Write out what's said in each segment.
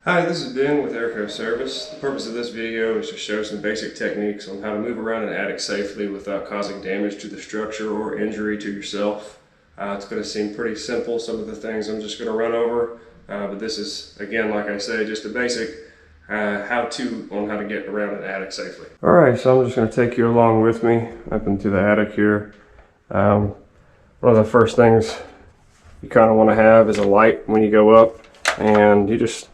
Hi, this is Ben with Airco Service. The purpose of this video is to show some basic techniques on how to move around an attic safely without causing damage to the structure or injury to yourself. It's going to seem pretty simple, some of the things I'm just going to run over, but this is, again, like I say, just a basic how-to on how to get around an attic safely. Alright, so I'm just going to take you along with me up into the attic here. One of the first things you kind of want to have is a light when you go up, and you just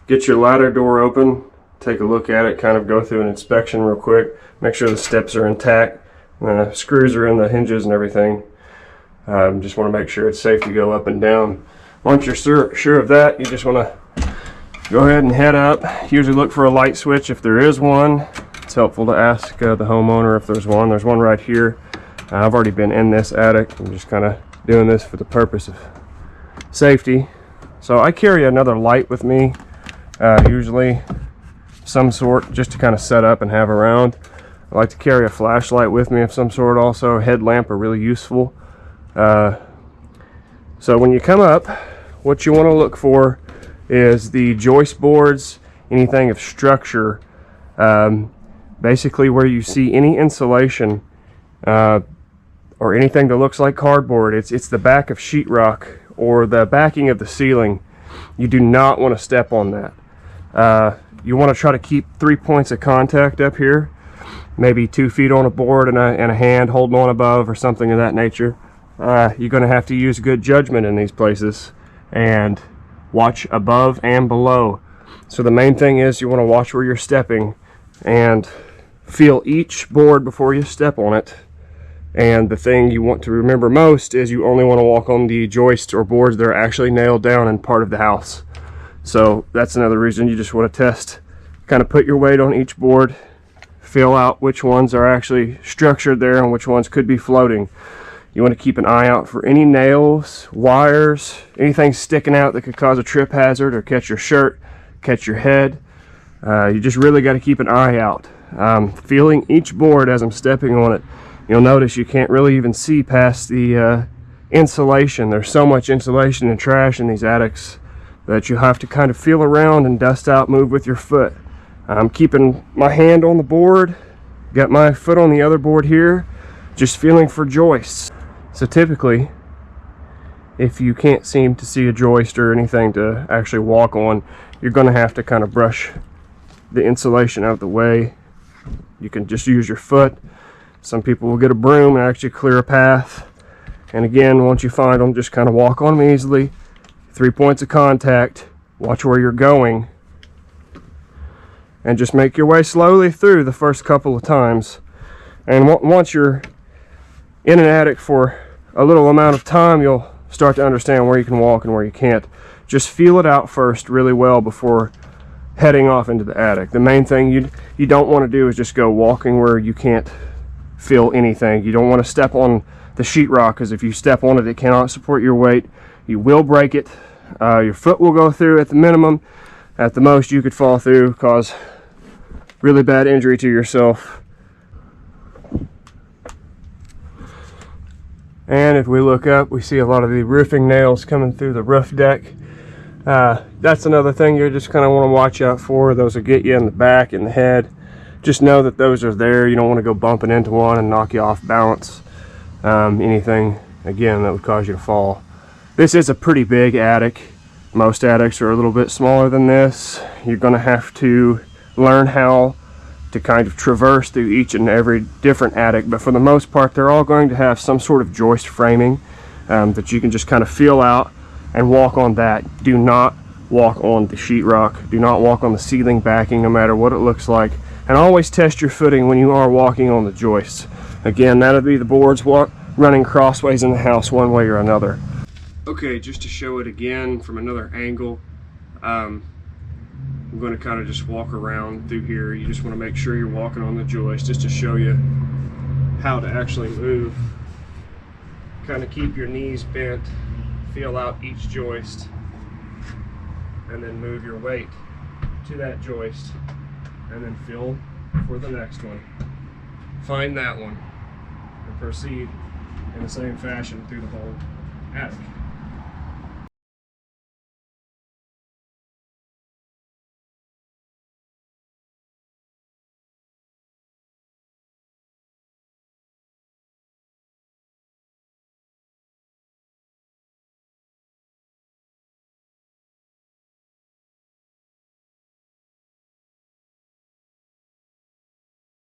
get your ladder door open, take a look at it, kind of go through an inspection real quick, make sure the steps are intact, and the screws are in the hinges and everything. Just want to make sure it's safe to go up and down. Once you're sure of that, you just want to go ahead and head up. Usually look for a light switch if there is one. It's helpful to ask the homeowner if there's one. There's one right here. I've already been in this attic. I'm just kind of doing this for the purpose of safety. So I carry another light with me. Usually some sort, just to kind of set up and have around. I like to carry a flashlight with me of some sort also. A headlamp are really useful. So when you come up, what you want to look for is the joist boards, anything of structure, basically where you see any insulation or anything that looks like cardboard. It's the back of sheetrock or the backing of the ceiling. You do not want to step on that. You want to try to keep 3 points of contact up here, maybe 2 feet on a board and a hand holding on above or something of that nature. You're going to have to use good judgment in these places and watch above and below. So the main thing is you want to watch where you're stepping and feel each board before you step on it. And the thing you want to remember most is you only want to walk on the joists or boards that are actually nailed down in part of the house. So that's another reason you just want to test, kind of put your weight on each board, feel out which ones are actually structured there and which ones could be floating. You want to keep an eye out for any nails, wires, anything sticking out that could cause a trip hazard or catch your shirt, catch your head. You just really got to keep an eye out. Feeling each board as I'm stepping on it, you'll notice you can't really even see past the insulation. There's so much insulation and trash in these attics that you have to kind of feel around and dust out, move with your foot. I'm keeping my hand on the board, got my foot on the other board here, just feeling for joists. So typically, if you can't seem to see a joist or anything to actually walk on, you're going to have to kind of brush the insulation out of the way. You can just use your foot. Some people will get a broom and actually clear a path. And again, once you find them, just kind of walk on them easily. 3 points of contact, watch where you're going, and just make your way slowly through the first couple of times. And once you're in an attic for a little amount of time, you'll start to understand where you can walk and where you can't. Just feel it out first really well before heading off into the attic. The main thing you don't want to do is just go walking where you can't feel anything. You don't want to step on the sheetrock, because if you step on it, it cannot support your weight. You will break it. Your foot will go through at the minimum. At the most, you could fall through, cause really bad injury to yourself. And if we look up, we see a lot of the roofing nails coming through the roof deck. That's another thing you just kind of want to watch out for. Those will get you in the back and the head. Just know that those are there. You don't want to go bumping into one and knock you off balance. Anything, again, that would cause you to fall. This is a pretty big attic. Most attics are a little bit smaller than this. You're going to have to learn how to kind of traverse through each and every different attic, but for the most part they're all going to have some sort of joist framing that you can just kind of feel out and walk on that. Do not walk on the sheetrock. Do not walk on the ceiling backing, no matter what it looks like. And always test your footing when you are walking on the joists. Again, that'll be the boards running crossways in the house one way or another. Okay, just to show it again from another angle, I'm going to kind of just walk around through here. You just want to make sure you're walking on the joist, just to show you how to actually move. Kind of keep your knees bent, feel out each joist, and then move your weight to that joist, and then feel for the next one. Find that one, and proceed in the same fashion through the whole